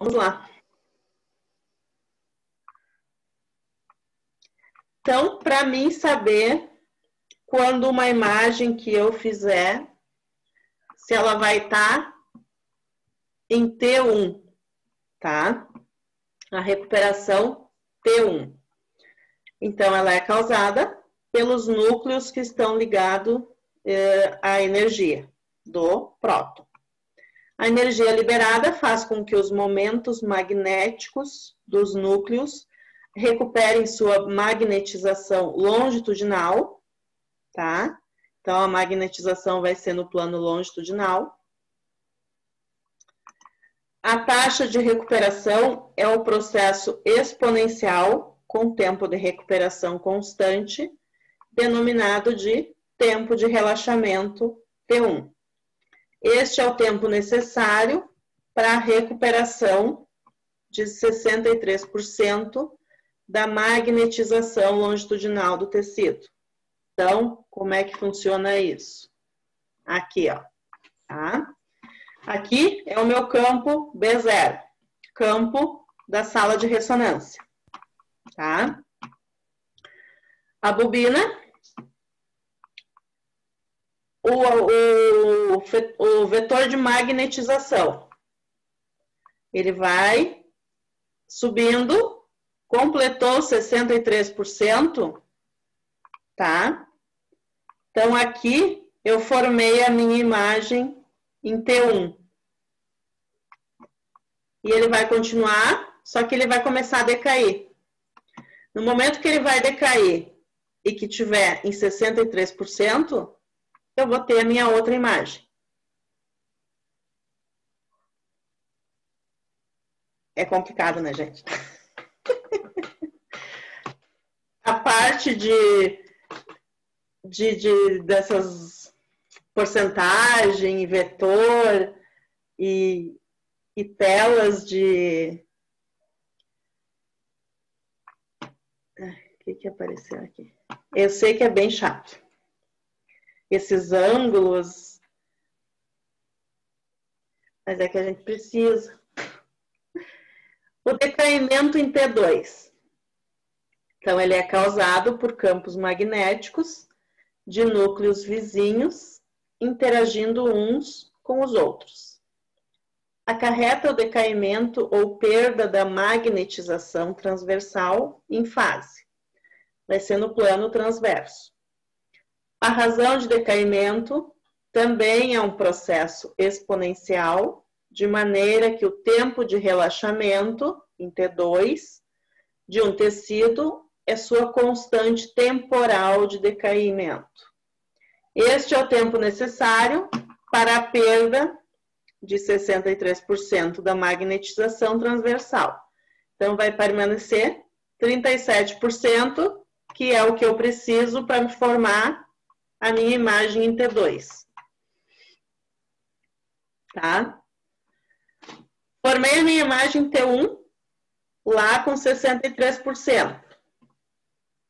Vamos lá. Então, para mim saber quando uma imagem que eu fizer, se ela vai estar em T1, tá? A recuperação T1. Então, ela é causada pelos núcleos que estão ligados à energia do próton. A energia liberada faz com que os momentos magnéticos dos núcleos recuperem sua magnetização longitudinal, tá? Então, a magnetização vai ser no plano longitudinal. A taxa de recuperação é o processo exponencial com tempo de recuperação constante, denominado de tempo de relaxamento T1. Este é o tempo necessário para a recuperação de 63% da magnetização longitudinal do tecido. Então, como é que funciona isso? Aqui, ó. Tá? Aqui é o meu campo B0, campo da sala de ressonância. Tá? A bobina, o vetor de magnetização, ele vai subindo, completou 63%, tá? Então, aqui eu formei a minha imagem em T1. E ele vai continuar, só que ele vai começar a decair. No momento que ele vai decair e que tiver em 63%, eu vou ter a minha outra imagem. É complicado, né, gente? A parte dessas porcentagem, vetor e telas de... O que apareceu aqui? Eu sei que é bem chato. Esses ângulos, mas é que a gente precisa. O decaimento em T2. Então, ele é causado por campos magnéticos de núcleos vizinhos interagindo uns com os outros. Acarreta o decaimento ou perda da magnetização transversal em fase. Vai ser no plano transverso. A razão de decaimento também é um processo exponencial, de maneira que o tempo de relaxamento, em T2, de um tecido é sua constante temporal de decaimento. Este é o tempo necessário para a perda de 63% da magnetização transversal. Então, vai permanecer 37%, que é o que eu preciso para me formar a minha imagem em T2. Tá? Formei a minha imagem em T1, lá com 63%.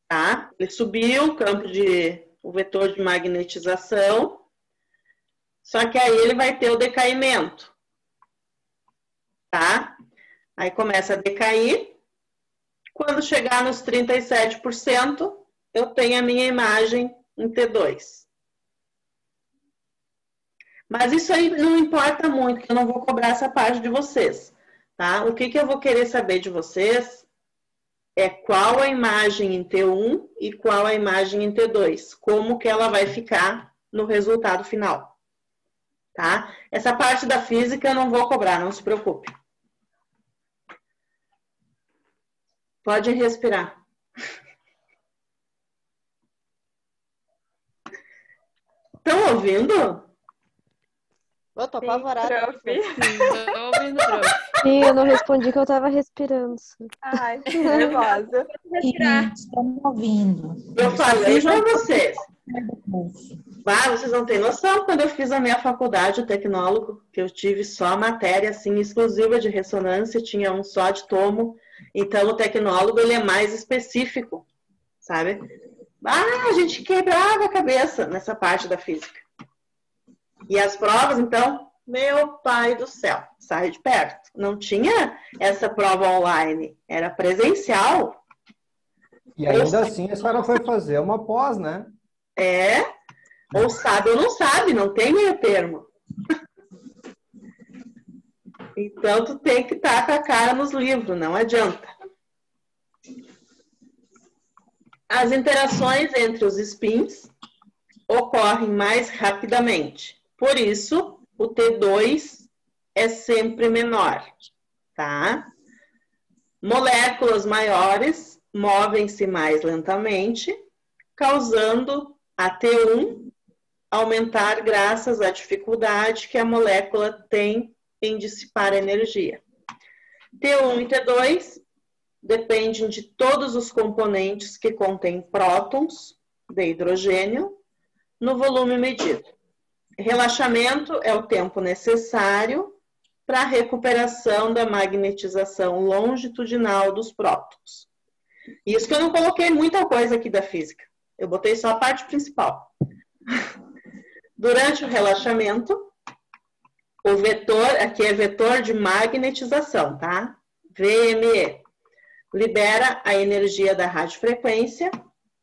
Tá? Ele subiu o vetor de magnetização, só que aí ele vai ter o decaimento. Tá? Aí começa a decair. Quando chegar nos 37%, eu tenho a minha imagem em T2. Mas isso aí não importa muito, que eu não vou cobrar essa parte de vocês, tá? O que eu vou querer saber de vocês é qual a imagem em T1 e qual a imagem em T2. Como que ela vai ficar no resultado final, tá? Essa parte da física eu não vou cobrar, não se preocupe. Pode respirar. Estão ouvindo? Eu tô apavorada. Tô ouvindo, prof. Sim, eu não respondi que eu tava respirando. Ai, tô nervosa. Estamos ouvindo. Eu falei para vocês. Vocês não têm noção, quando eu fiz a minha faculdade, o tecnólogo, que eu tive só a matéria assim, exclusiva de ressonância, tinha um só de tomo. Então, o tecnólogo, ele é mais específico, sabe? A gente quebrava a cabeça nessa parte da física. E as provas, então, Meu pai do céu, sai de perto. Não tinha essa prova online, era presencial. E ainda assim a senhora foi fazer uma pós, né? É, ou sabe ou não sabe, não tem meio termo. Então, tu tem que estar com a cara nos livros, não adianta. As interações entre os spins ocorrem mais rapidamente. Por isso, o T2 é sempre menor, tá? Moléculas maiores movem-se mais lentamente, causando a T1 aumentar graças à dificuldade que a molécula tem em dissipar energia. T1 e T2 dependem de todos os componentes que contêm prótons de hidrogênio no volume medido. Relaxamento é o tempo necessário para a recuperação da magnetização longitudinal dos prótons. Isso que eu não coloquei muita coisa aqui da física. Eu botei só a parte principal. Durante o relaxamento, o vetor, aqui é vetor de magnetização, tá? VME. Libera a energia da radiofrequência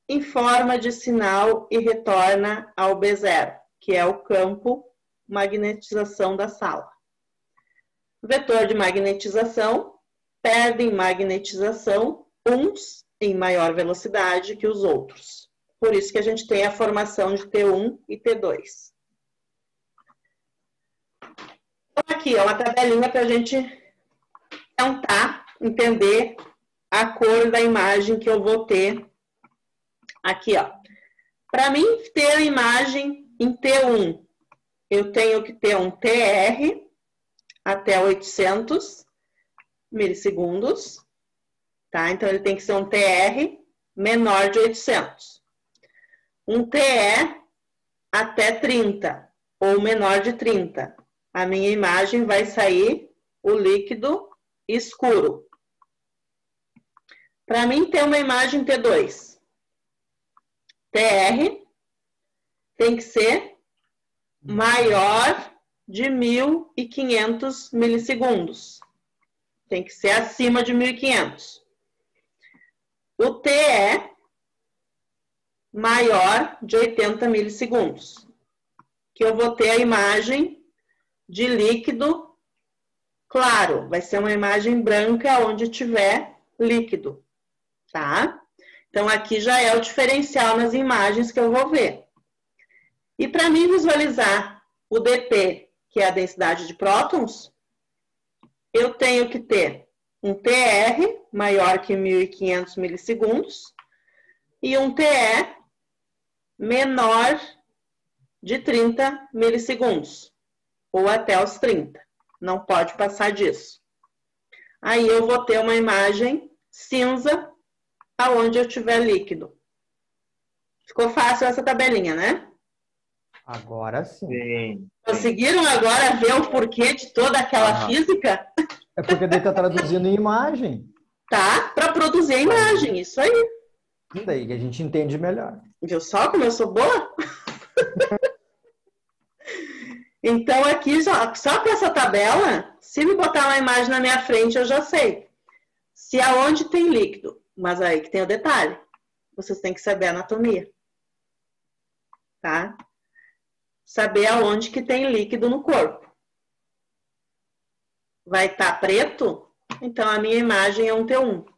em forma de sinal e retorna ao B0, que é o campo magnetização da sala. Vetor de magnetização perde em magnetização uns em maior velocidade que os outros. Por isso que a gente tem a formação de T1 e T2. Então, aqui, ó, uma tabelinha para a gente tentar entender a cor da imagem que eu vou ter aqui, ó. Para mim ter a imagem em T1, eu tenho que ter um TR até 800 milissegundos, tá? Então, ele tem que ser um TR menor de 800. Um TE até 30, ou menor de 30. A minha imagem vai sair o líquido escuro. Para mim ter uma imagem T2, TR tem que ser maior de 1.500 milissegundos. Tem que ser acima de 1.500. O TE maior de 80 milissegundos. Que eu vou ter a imagem de líquido claro. Vai ser uma imagem branca onde tiver líquido, tá? Então, aqui já é o diferencial nas imagens que eu vou ver. E para mim visualizar o dP, que é a densidade de prótons, eu tenho que ter um TR maior que 1.500 milissegundos e um TE menor de 30 milissegundos, ou até os 30. Não pode passar disso. Aí eu vou ter uma imagem cinza aonde eu tiver líquido. Ficou fácil essa tabelinha, né? Agora sim. Conseguiram agora ver o porquê de toda aquela física? É porque daí tá traduzindo em imagem. Tá? Para produzir a imagem, isso aí. E daí que a gente entende melhor. Viu só como eu sou boa? Então, aqui, só com essa tabela, se me botar uma imagem na minha frente, eu já sei. Se aonde tem líquido, mas aí que tem o detalhe. Vocês têm que saber a anatomia. Tá? Saber aonde que tem líquido no corpo. Vai estar preto? Então, a minha imagem é um T1.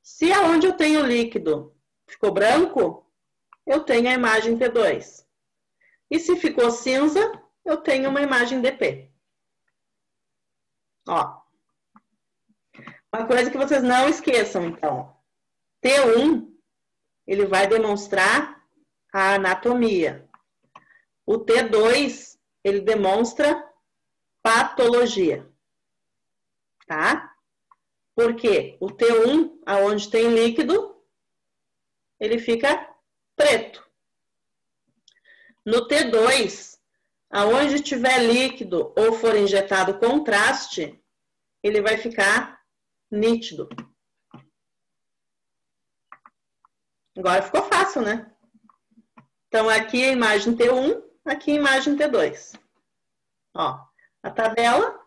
Se aonde eu tenho líquido ficou branco, eu tenho a imagem T2. E se ficou cinza, eu tenho uma imagem DP. Ó. Uma coisa que vocês não esqueçam, então. T1, ele vai demonstrar a anatomia. O T2, ele demonstra patologia. Tá? Porque o T1, aonde tem líquido, ele fica preto. No T2, aonde tiver líquido ou for injetado contraste, ele vai ficar nítido. Agora ficou fácil, né? Então, aqui a imagem T1, aqui a imagem T2. Ó, a tabela,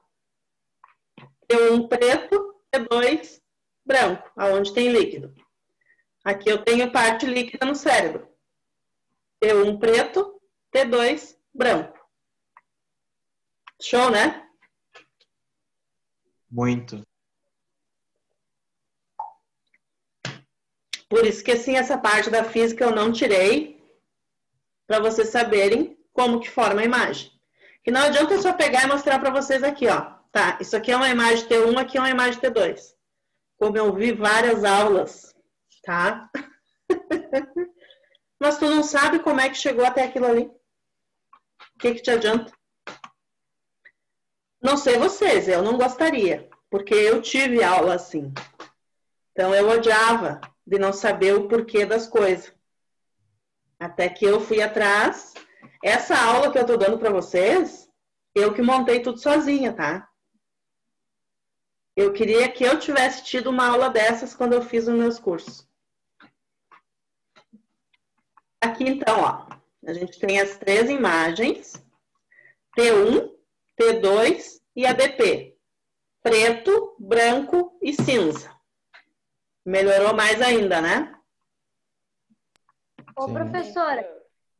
T1 preto, T2 branco, aonde tem líquido. Aqui eu tenho parte líquida no cérebro. T1 preto, T2 branco. Show, né? Muito. Por isso que assim, essa parte da física eu não tirei, para vocês saberem como que forma a imagem. Que não adianta eu só pegar e mostrar para vocês aqui, ó. Tá, isso aqui é uma imagem T1, aqui é uma imagem T2. Como eu vi várias aulas, tá? Mas tu não sabe como é que chegou até aquilo ali. O que te adianta? Não sei vocês, eu não gostaria, porque eu tive aula assim. Então eu odiava de não saber o porquê das coisas. Até que eu fui atrás. Essa aula que eu tô dando para vocês, eu que montei tudo sozinha, tá? Eu queria que eu tivesse tido uma aula dessas quando eu fiz os meus cursos. Aqui então, ó, a gente tem as 3 imagens, T1, T2 e ADP. Preto, branco e cinza. Melhorou mais ainda, né? Ô, Sim. professora,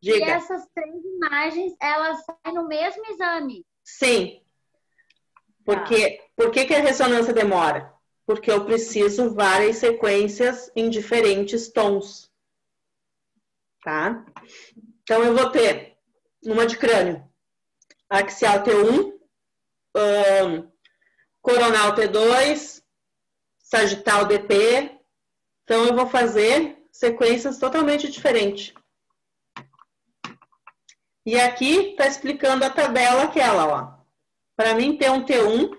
e Diga. essas 3 imagens, elas saem no mesmo exame? Sim. Por que a ressonância demora? Porque eu preciso várias sequências em diferentes tons. Tá? Então, eu vou ter uma de crânio, axial T1, coronal T2, sagital DP. Então, eu vou fazer sequências totalmente diferentes. E aqui está explicando a tabela aquela, ó. Para mim ter um T1,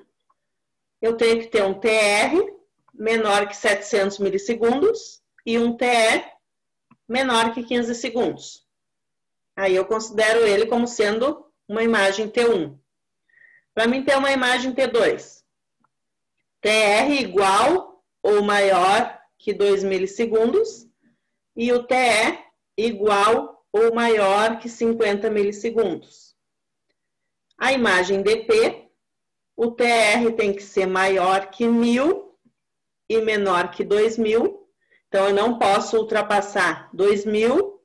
eu tenho que ter um TR menor que 700 milissegundos e um TE menor que 15 segundos. Aí eu considero ele como sendo uma imagem T1. Para mim ter uma imagem T2, TR igual ou maior que 2 milissegundos e o TE igual ou maior que 50 milissegundos. A imagem DP, o TR tem que ser maior que 1000 e menor que 2000. Então, eu não posso ultrapassar 2000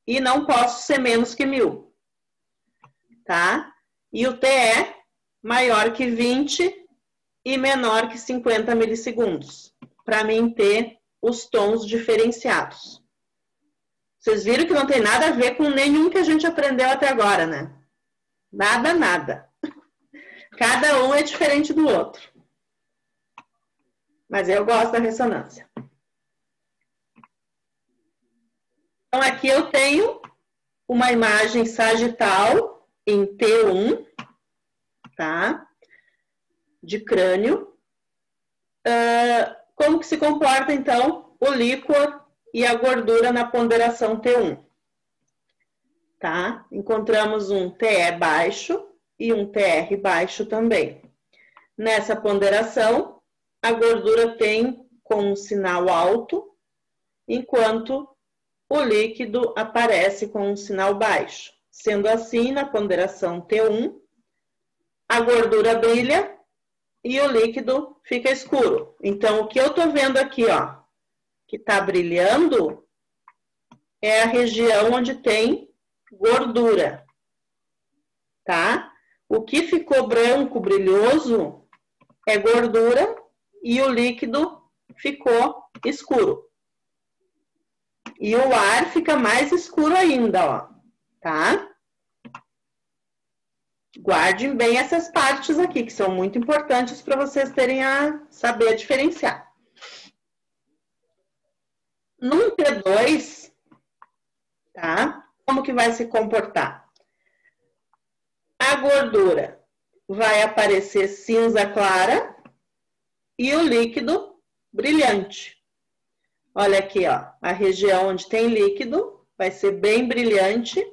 e não posso ser menos que 1000. Tá? E o TE maior que 20 e menor que 50 milissegundos. Para mim ter os tons diferenciados. Vocês viram que não tem nada a ver com nenhum que a gente aprendeu até agora, né? Nada, nada. Cada um é diferente do outro. Mas eu gosto da ressonância. Então, aqui eu tenho uma imagem sagital em T1, tá? De crânio. Como que se comporta, então, o líquor e a gordura na ponderação T1? Tá? Encontramos um TE baixo e um TR baixo também. Nessa ponderação, a gordura tem com um sinal alto, enquanto o líquido aparece com um sinal baixo. Sendo assim, na ponderação T1, a gordura brilha e o líquido fica escuro. Então, o que eu tô vendo aqui, ó, que tá brilhando, é a região onde tem gordura, tá? O que ficou branco, brilhoso, é gordura e o líquido ficou escuro. E o ar fica mais escuro ainda, ó, tá? Guardem bem essas partes aqui, que são muito importantes para vocês terem a saber diferenciar. No T2, tá? Como que vai se comportar? A gordura vai aparecer cinza clara e o líquido brilhante. Olha aqui, ó, a região onde tem líquido vai ser bem brilhante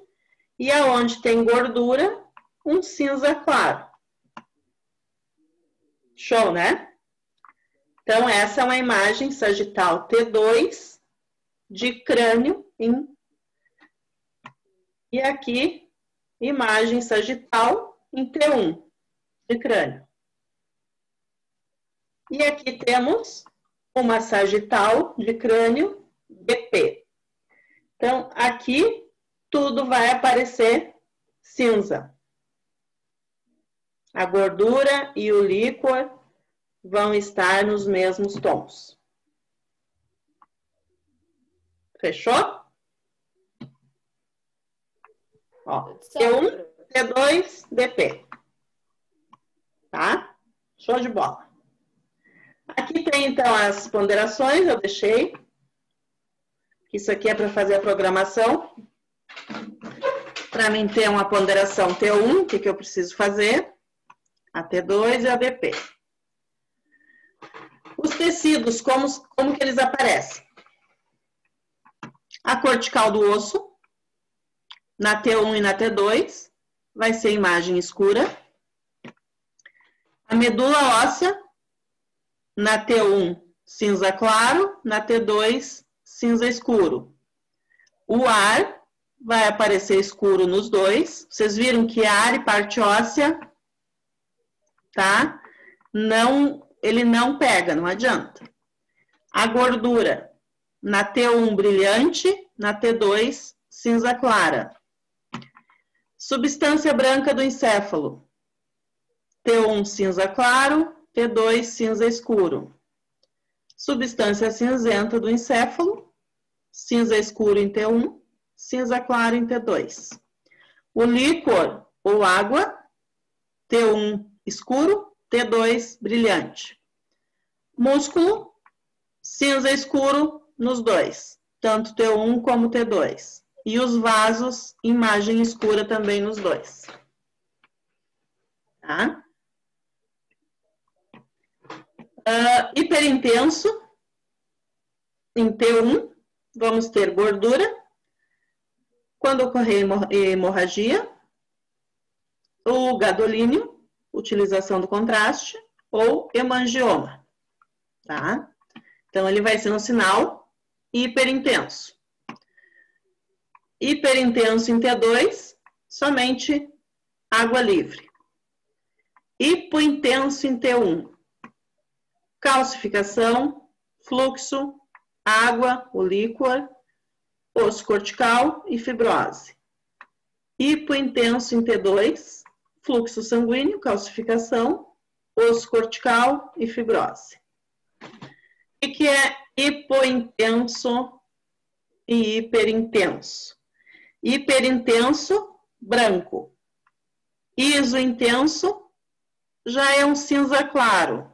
e aonde tem gordura, um cinza claro. Show, né? Então, essa é uma imagem sagital T2 de crânio e aqui, imagem sagital em T1 de crânio. E aqui temos uma sagital de crânio BP. Então, aqui tudo vai aparecer cinza. A gordura e o líquor vão estar nos mesmos tons. Fechou? Ó, T1, T2, DP. Tá? Show de bola. Aqui tem, então, as ponderações, eu deixei. Isso aqui é para fazer a programação. Para mim ter uma ponderação T1, o que eu preciso fazer? A T2 e a BP. Os tecidos, como que eles aparecem? A cortical do osso, na T1 e na T2, vai ser imagem escura. A medula óssea, na T1, cinza claro, na T2, cinza escuro. O ar vai aparecer escuro nos dois. Vocês viram que ar e parte óssea, tá? Ele não pega, não adianta. A gordura, na T1 brilhante, na T2 cinza clara. Substância branca do encéfalo. T1 cinza claro, T2 cinza escuro. Substância cinzenta do encéfalo. Cinza escuro em T1, cinza claro em T2. O líquor ou água, T1 escuro, T2 brilhante. Músculo, cinza escuro nos dois, tanto T1 como T2. E os vasos, imagem escura também nos dois. Tá? Hiperintenso, em T1, vamos ter gordura. Quando ocorrer hemorragia, o gadolínio, utilização do contraste, ou hemangioma. Tá? Então, ele vai ser um sinal hiperintenso. Hiperintenso em T2, somente água livre. Hipointenso em T1, calcificação, fluxo, água, o líquor, osso cortical e fibrose. Hipointenso em T2, fluxo sanguíneo, calcificação, osso cortical e fibrose. O que é hipointenso e hiperintenso? Hiperintenso, branco. Isointenso, já é um cinza claro.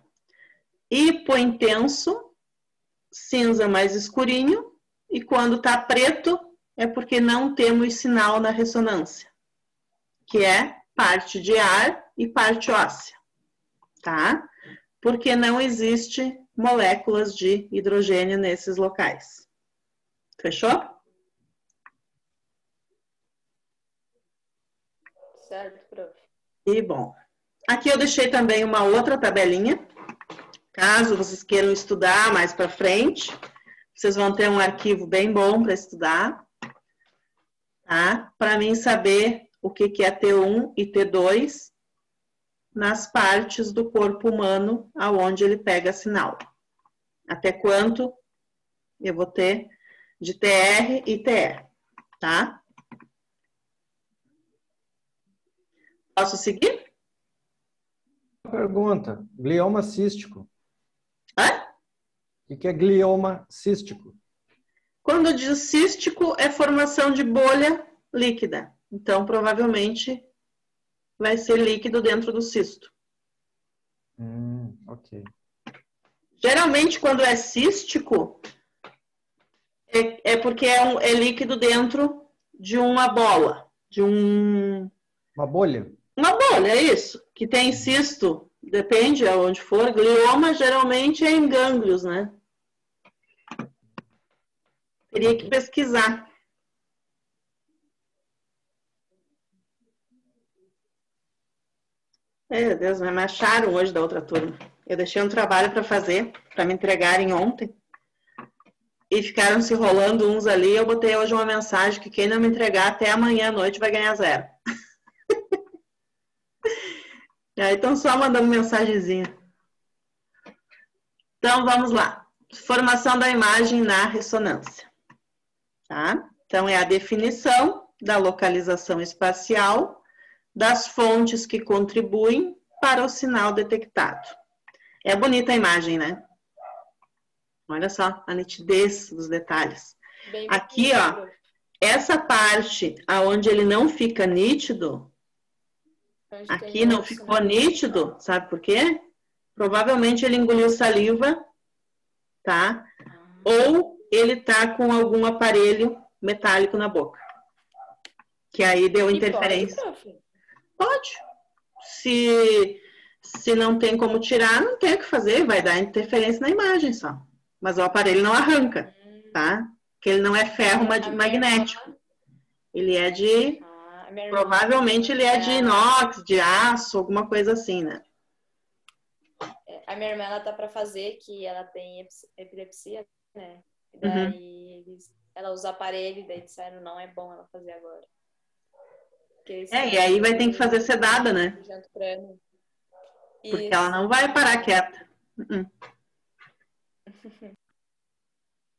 Hipointenso, cinza mais escurinho. E quando está preto, é porque não temos sinal na ressonância, que é parte de ar e parte óssea, tá? Porque não existe moléculas de hidrogênio nesses locais. Fechou? Certo, prof. E bom, aqui eu deixei também uma outra tabelinha, caso vocês queiram estudar mais para frente, vocês vão ter um arquivo bem bom para estudar, tá? Para mim saber o que é T1 e T2 nas partes do corpo humano aonde ele pega sinal. Até quanto eu vou ter de TR e TE, tá? Posso seguir? Pergunta, glioma cístico. Hã? O que é glioma cístico? Quando diz cístico, é formação de bolha líquida. Então, provavelmente, vai ser líquido dentro do cisto. Ok. Geralmente, quando é cístico, é porque é líquido dentro de uma bola. Uma bolha? Uma bolha, é isso. Que tem cisto, depende aonde for. Glioma, geralmente, é em gânglios, né? Teria que pesquisar. Meu Deus, me acharam hoje da outra turma. Eu deixei um trabalho para fazer, para me entregarem ontem. E ficaram se rolando uns ali. Eu botei hoje uma mensagem que quem não me entregar até amanhã à noite vai ganhar 0. E aí estão só mandando mensagenzinha. Então, vamos lá. Formação da imagem na ressonância. Tá? Então, é a definição da localização espacial das fontes que contribuem para o sinal detectado. É bonita a imagem, né? Olha só a nitidez dos detalhes. Bem Aqui, ó, essa parte aonde ele não fica nítido, onde aqui tem não osso, ficou né? nítido, sabe por quê? Provavelmente ele engoliu saliva, tá? Ou ele tá com algum aparelho metálico na boca. Que aí deu E interferência. pode, prof? Pode. Se não tem como tirar, não tem o que fazer, vai dar interferência na imagem só. Mas o aparelho não arranca, tá? Porque ele não é ferro magnético. Ele é de... A minha irmã, Provavelmente ele é de inox, de aço, alguma coisa assim, né? a minha irmã, ela tá pra fazer, que ela tem epilepsia, né? E Uhum. daí ela usa aparelho, e daí disseram, não é bom ela fazer agora. Porque E aí vai ter que fazer sedada, né? Porque ela não vai parar quieta.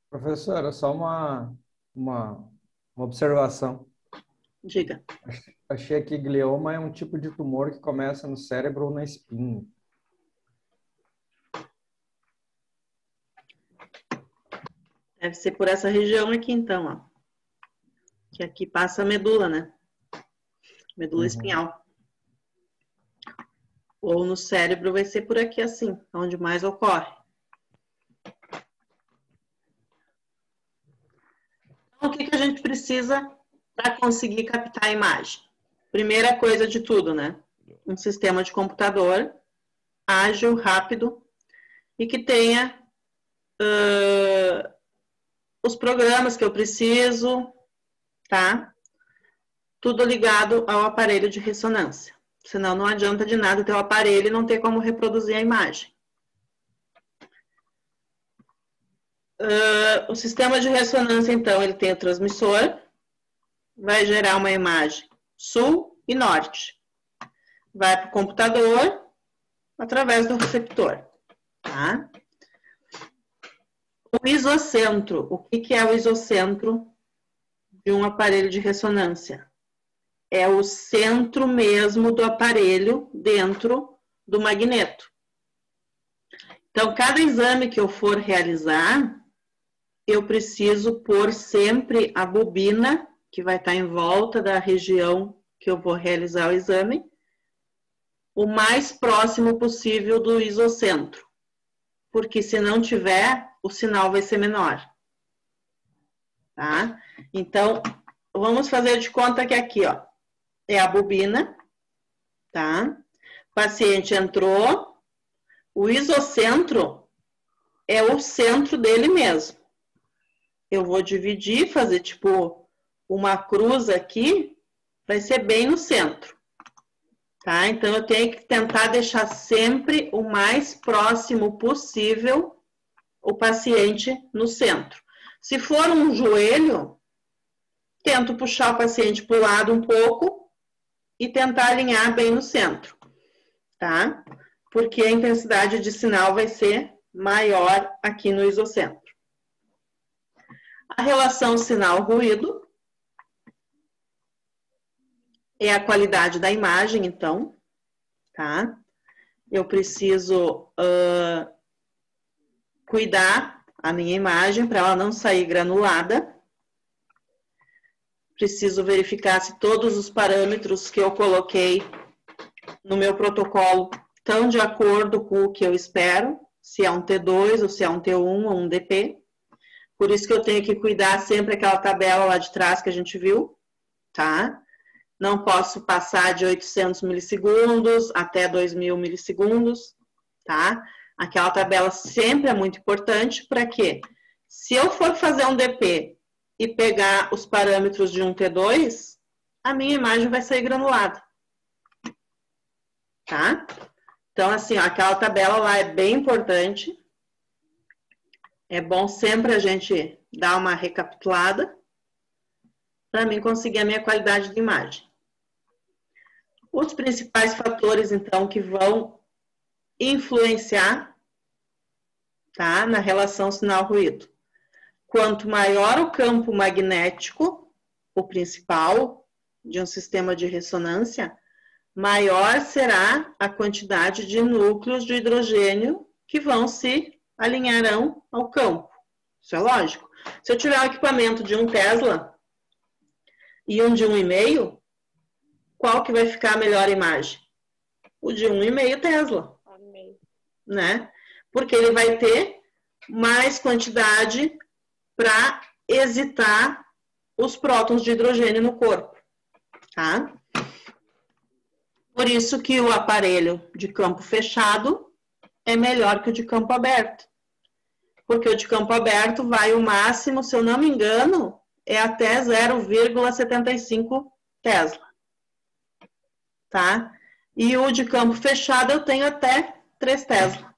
Professora, só uma observação. Diga. Achei que glioma é um tipo de tumor que começa no cérebro ou na espinha. Deve ser por essa região aqui, então, ó. Que aqui passa a medula, né? Medula espinhal. Ou no cérebro vai ser por aqui, assim, onde mais ocorre. Então, o que a gente precisa para conseguir captar a imagem? Primeira coisa de tudo, né? Um sistema de computador ágil, rápido e que tenha os programas que eu preciso, tá? Tudo ligado ao aparelho de ressonância. Senão não adianta de nada ter o aparelho e não ter como reproduzir a imagem. O sistema de ressonância, então, ele tem o transmissor, vai gerar uma imagem sul e norte. Vai para o computador através do receptor, tá? O isocentro. O que é o isocentro de um aparelho de ressonância? É o centro mesmo do aparelho dentro do magneto. Então, cada exame que eu for realizar, eu preciso pôr sempre a bobina, que vai estar em volta da região que eu vou realizar o exame, o mais próximo possível do isocentro. Porque se não tiver, o sinal vai ser menor. Tá? Então, vamos fazer de conta que aqui, ó, é a bobina, tá? O paciente entrou, o isocentro é o centro dele mesmo. Eu vou dividir, fazer tipo uma cruz aqui, vai ser bem no centro. Tá? Então, eu tenho que tentar deixar sempre o mais próximo possível o paciente no centro. Se for um joelho, tento puxar o paciente para o lado um pouco e tentar alinhar bem no centro, tá? Porque a intensidade de sinal vai ser maior aqui no isocentro. A relação sinal-ruído é a qualidade da imagem, então, tá? Eu preciso cuidar a minha imagem para ela não sair granulada. Preciso verificar se todos os parâmetros que eu coloquei no meu protocolo estão de acordo com o que eu espero, se é um T2 ou se é um T1 ou um DP. Por isso que eu tenho que cuidar sempre aquela tabela lá de trás que a gente viu, tá? Não posso passar de 800 milissegundos até 2000 milissegundos, tá? Aquela tabela sempre é muito importante, para quê? Se eu for fazer um DP e pegar os parâmetros de um T2, a minha imagem vai sair granulada, tá? Então, assim, ó, aquela tabela lá é bem importante. É bom sempre a gente dar uma recapitulada para mim conseguir a minha qualidade de imagem. Os principais fatores, então, que vão influenciar, tá, na relação sinal-ruído. Quanto maior o campo magnético, o principal de um sistema de ressonância, maior será a quantidade de núcleos de hidrogênio que vão se alinharão ao campo. Isso é lógico. Se eu tiver um equipamento de 1 Tesla e um de 1,5, qual que vai ficar a melhor imagem? O de 1,5 Tesla, né? Porque ele vai ter mais quantidade para excitar os prótons de hidrogênio no corpo, tá? Por isso que o aparelho de campo fechado é melhor que o de campo aberto. Porque o de campo aberto vai o máximo, se eu não me engano, é até 0,75 Tesla. Tá? E o de campo fechado eu tenho até 3 Tesla.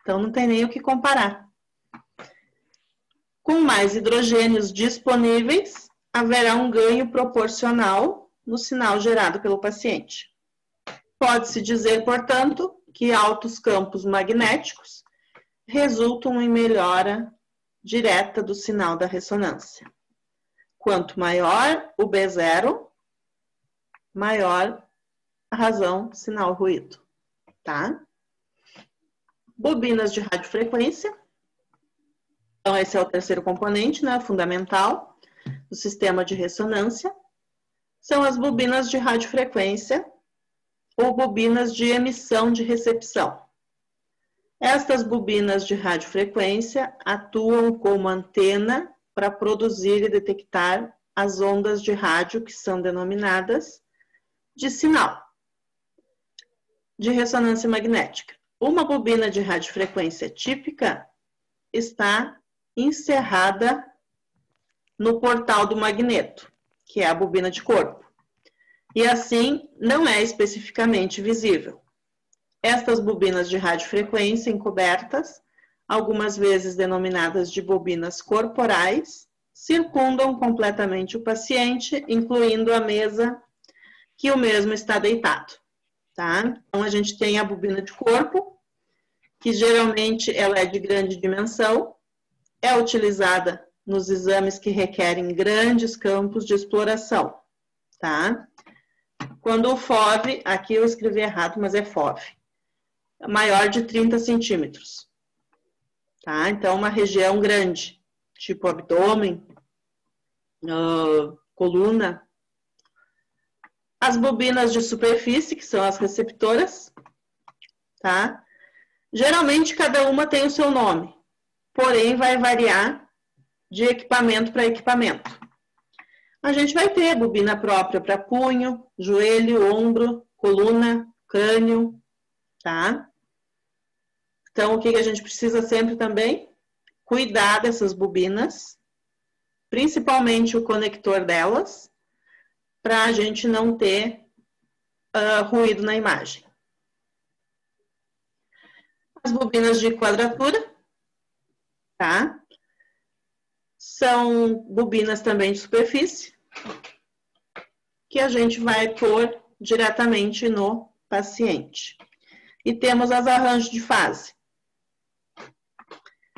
Então não tem nem o que comparar. Com mais hidrogênios disponíveis, haverá um ganho proporcional no sinal gerado pelo paciente. Pode-se dizer, portanto, que altos campos magnéticos resultam em melhora direta do sinal da ressonância. Quanto maior o B0, maior a razão sinal-ruído, tá? Bobinas de radiofrequência. Então, esse é o terceiro componente, né, fundamental do sistema de ressonância. São as bobinas de radiofrequência ou bobinas de emissão de recepção. Estas bobinas de radiofrequência atuam como antena para produzir e detectar as ondas de rádio que são denominadas de sinal de ressonância magnética. Uma bobina de radiofrequência típica está encerrada no portal do magneto, que é a bobina de corpo, e assim não é especificamente visível. Estas bobinas de radiofrequência encobertas, algumas vezes denominadas de bobinas corporais, circundam completamente o paciente, incluindo a mesa que o mesmo está deitado, tá? Então, a gente tem a bobina de corpo, que geralmente ela é de grande dimensão, é utilizada nos exames que requerem grandes campos de exploração, tá? Quando o FOV, aqui eu escrevi errado, mas é FOV, maior de 30 centímetros, tá? Então, uma região grande, tipo abdômen, coluna. As bobinas de superfície, que são as receptoras, tá? Geralmente, cada uma tem o seu nome, porém, vai variar de equipamento para equipamento. A gente vai ter bobina própria para punho, joelho, ombro, coluna, crânio, tá? Então, o que a gente precisa sempre também? Cuidar dessas bobinas, principalmente o conector delas, para a gente não ter ruído na imagem. As bobinas de quadratura, tá? São bobinas também de superfície, que a gente vai pôr diretamente no paciente. E temos as arranjos de fase.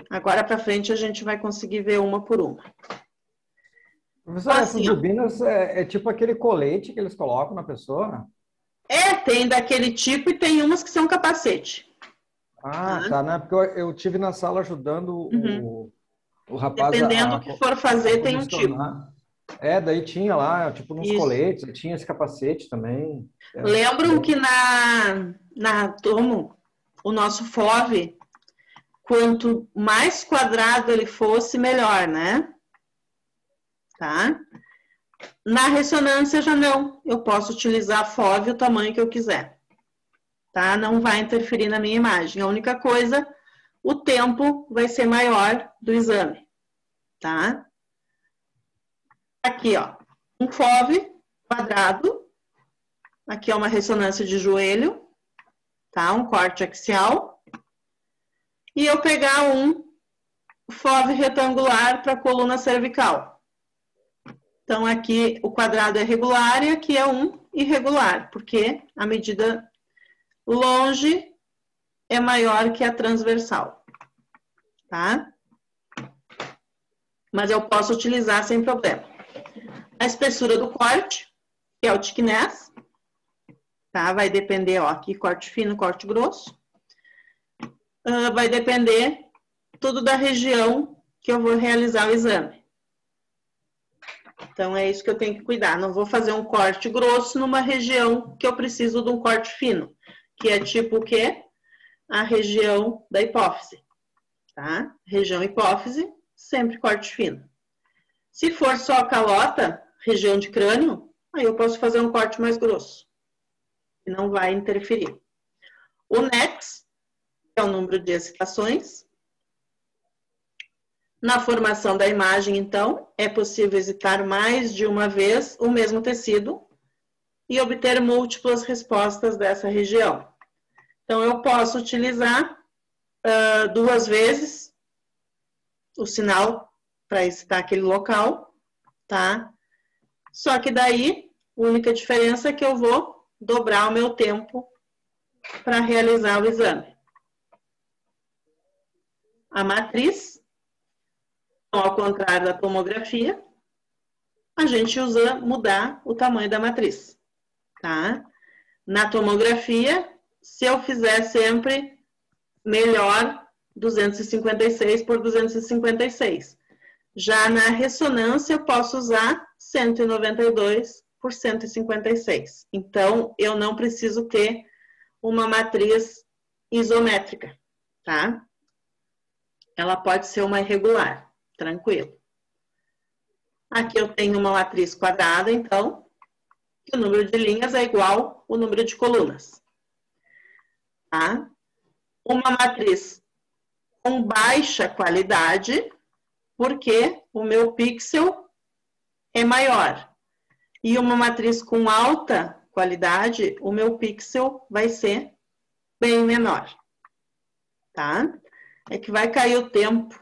Agora para frente a gente vai conseguir ver uma por uma. Professor, essas bobinas é tipo aquele colete que eles colocam na pessoa? Tem daquele tipo e tem umas que são capacete. Tá, né? Porque eu tive na sala ajudando o rapaz. Dependendo do que for fazer, tem um tipo. Daí tinha lá, tipo, nos coletes, tinha esse capacete também. Lembram que na Tomo, o nosso FOV, quanto mais quadrado ele fosse, melhor, né? Tá? Na ressonância já não. Eu posso utilizar FOV o tamanho que eu quiser. Tá? Não vai interferir na minha imagem. A única coisa, o tempo vai ser maior do exame. Tá? Aqui, ó. Um FOV quadrado. Aqui é uma ressonância de joelho. Tá? Um corte axial. E eu pegar um FOV retangular para a coluna cervical. Então, aqui o quadrado é regular e aqui é um irregular, porque a medida longe é maior que a transversal, tá? Mas eu posso utilizar sem problema. A espessura do corte, que é o thickness, tá? Vai depender, ó, aqui corte fino, corte grosso. Vai depender tudo da região que eu vou realizar o exame. Então, é isso que eu tenho que cuidar. Não vou fazer um corte grosso numa região que eu preciso de um corte fino, que é tipo o quê? A região da hipófise, tá? Região hipófise, sempre corte fino. Se for só a calota, região de crânio, aí eu posso fazer um corte mais grosso, que não vai interferir. O NEX, que é o número de excitações. Na formação da imagem, então, é possível excitar mais de uma vez o mesmo tecido e obter múltiplas respostas dessa região. Então, eu posso utilizar 2 vezes o sinal para excitar aquele local, tá? Só que daí, a única diferença é que eu vou dobrar o meu tempo para realizar o exame. A matriz, ao contrário da tomografia, a gente usa mudar o tamanho da matriz, tá? Na tomografia, se eu fizer sempre melhor 256 por 256. Já na ressonância, eu posso usar 192 por 156. Então, eu não preciso ter uma matriz isométrica, tá? Ela pode ser uma irregular, tranquilo. Aqui eu tenho uma matriz quadrada, então, o número de linhas é igual ao número de colunas. Tá? Uma matriz com baixa qualidade, porque o meu pixel é maior. E uma matriz com alta qualidade, o meu pixel vai ser bem menor. Tá? É que vai cair o tempo.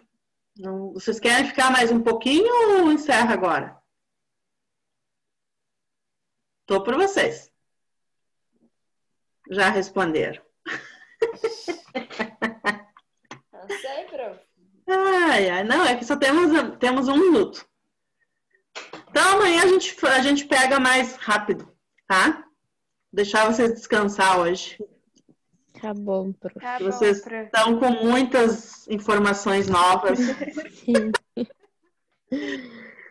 Vocês querem ficar mais um pouquinho ou encerra agora? Tô por vocês. Já responderam. Não sei, prof. Não, é que só temos 1 minuto. Então amanhã a gente pega mais rápido, tá? Deixar vocês descansar hoje. Tá bom, prof. Tá bom, Vocês prof. estão com muitas informações novas. Sim.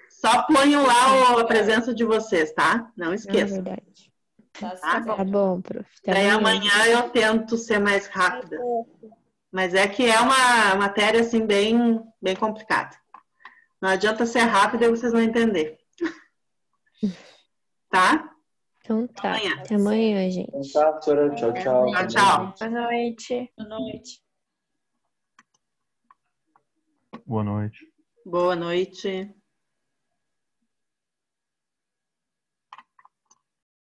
Só ponham lá a presença de vocês, tá? Não É esqueçam. verdade. Tá Tá bom. Tá bom, prof. Até Daí amanhã. amanhã eu tento ser mais rápida. Mas é que é uma matéria, assim, bem complicada. Não adianta ser rápida e vocês não entenderem. Tá? Então tá. Amanhã. Até amanhã, gente. Tá, professora. Tchau, tchau. Tchau, tchau. Boa noite. Boa noite. Boa noite. Boa noite.